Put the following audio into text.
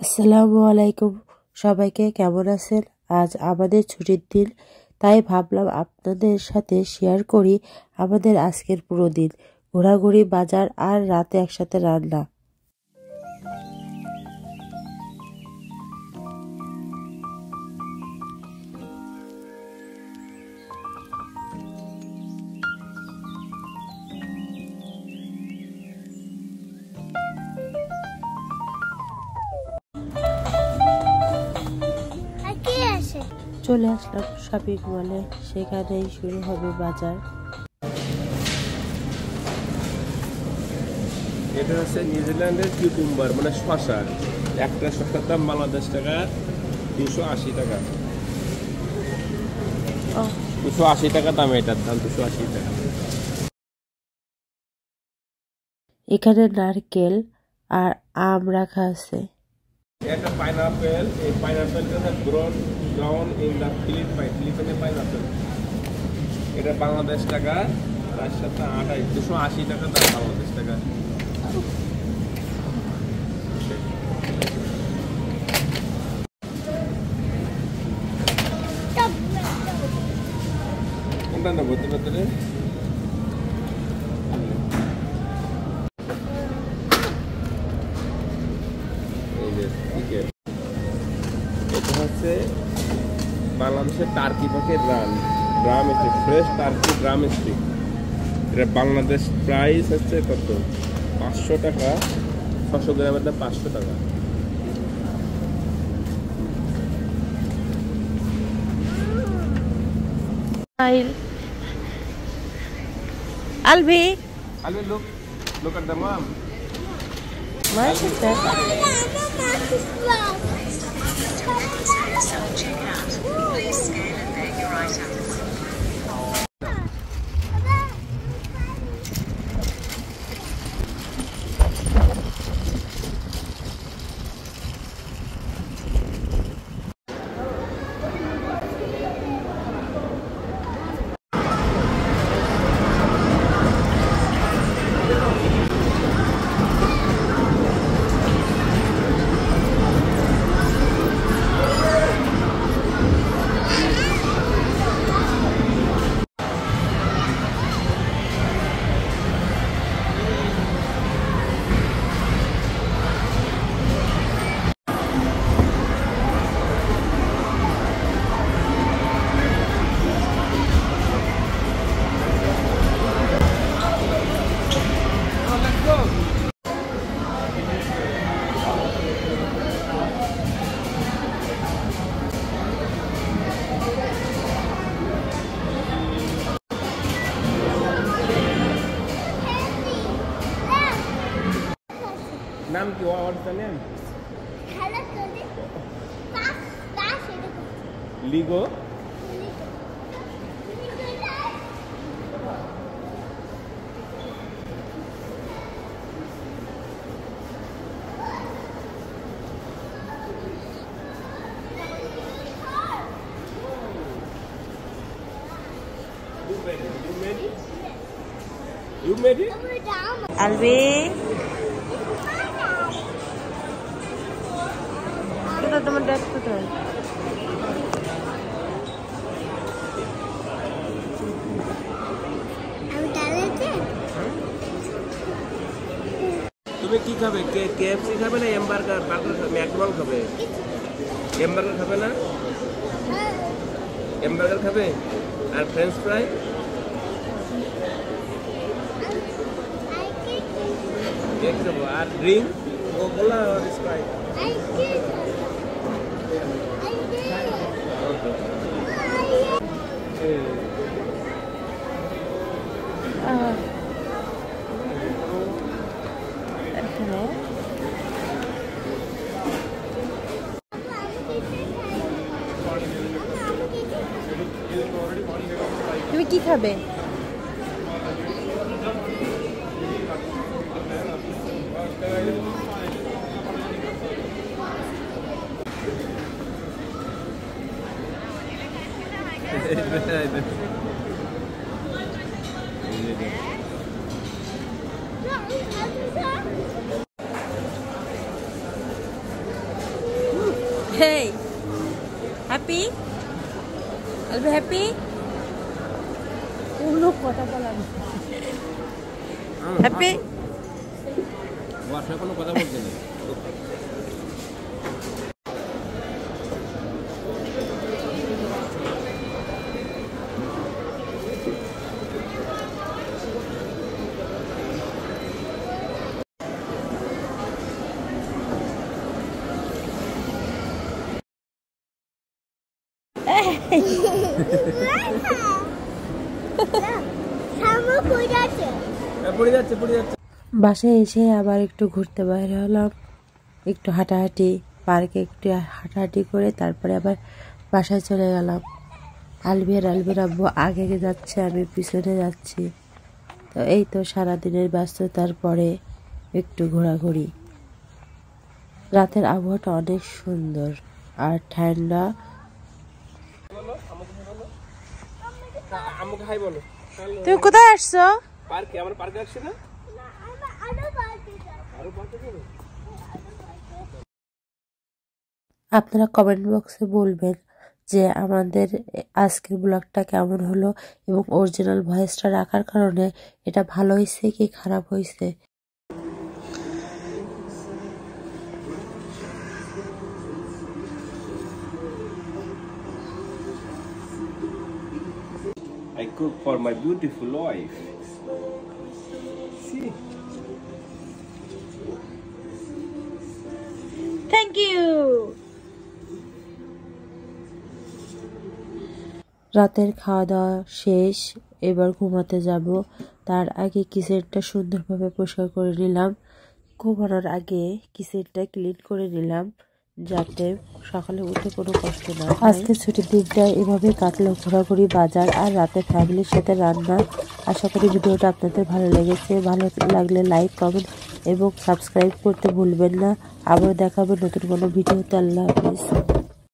আসসালামু আলাইকুম, সবাইকে কেমন আছেন? আজ আমাদের ছুটির দিন, তাই ভাবলাম আপনাদের সাথে শেয়ার করি আমাদের আজকের পুরো দিন, ঘোরাঘুরি, বাজার আর রাতে একসাথে রান্না। চলে আসলাম শপিং মলে, সেখানেই শুরু হবে বাজার। এটা হচ্ছে নিউজিল্যান্ডের কিউকুম্বার মানে শসা। একটা শসার দাম বাংলাদেশ টাকা 280 টাকা। 280 টাকা দাম, এটার দাম 280 টাকা। এখানে নারকেল আর আম রাখা আছে। এটা পাইনাপেল, এই পাইনাপেলটা গ্রাউন্ড ইন দ্য ফিলিপাইনে পাইনাপেল। এটা বাংলাদেশ টাকা 280 টাকা দাম বাংলাদেশ টাকা। কোনটা নেবো তুমি? এটা হচ্ছে বাংলাদেশের টার্কি পাখির drum stick, fresh turkey drum stick. এটা বাংলাদেশ প্রাইস হচ্ছে কত? 500 টাকা। 600 গ্রামের দাম 500 টাকা। Albi, Look at the mom. what is that? Self-checkout. Please scan and pay your item. নাম কি? What's the name? Ligo. You made it? Albi, কোথায় তোমার ড্যাড? কোথায়? তুমি কি খাবে? কেএফসি খাবে না এমবার্গার? বার্গার খাবে? ম্যাকডোনাল্ড খাবে? এমবার্গার খাবে না? এমবার্গার খাবে আর ফ্রেঞ্চ ফ্রাই? কেক খাবো আর ড্রিঙ্ক কোলা আর স্প্রাইট। তুমি কি খাবে? Hey, happy? Are you happy? Happy? বাসায় কোনো কথা বলতে নেই। পড়ে যাচ্ছে। বাসায় এসে আবার একটু ঘুরতে বাইরে হলাম, একটু হাঁটাহাঁটি, পার্কে একটু হাঁটাহাঁটি করে তারপরে আবার বাসায় চলে গেলাম। আলবির আব্বু আগে যাচ্ছে, আমি পিছনে যাচ্ছি। তো এই তো সারাদিনের ব্যস্ততার পরে একটু ঘোরাঘুরি। রাতের আবহাওয়াটা অনেক সুন্দর আর ঠান্ডা। আমাকে হাই বলো। তুমি কোথায় আসছো? পার্কে, আমরা পার্কে আসছি না? আপনারা কমেন্ট বক্সে বলবেন যে আমাদের আজকের ব্লগটা কেমন হলো এবং অরিজিনাল ভয়েসটা রাখার কারণে এটা ভালো হয়েছে কি খারাপ হয়েছে। I cook for my beautiful wife. See? Thank you. রাতের খাওয়া দাওয়া শেষ, এবার ঘুমাতে যাব। তার আগে কিচেনটা সুন্দরভাবে পরিষ্কার করে নিলাম। ঘুমানোর আগে কিচেনটা ক্লিন করে নিলাম যাতে সকালে উঠে কোনো কষ্ট না হয়। আজকে ছুটির দিনটা এভাবে কাটলো, ঘোরাঘুরি, বাজার আর রাতে ফ্যামিলির সাথে রান্না। আশা করি ভিডিওটা আপনাদের ভালো লেগেছে। ভালো লাগলে লাইক, কমেন্ট এবং সাবস্ক্রাইব করতে ভুলবেন না। আবার দেখা হবে নতুন কোনো ভিডিওতে। আল্লাহ হাফিজ।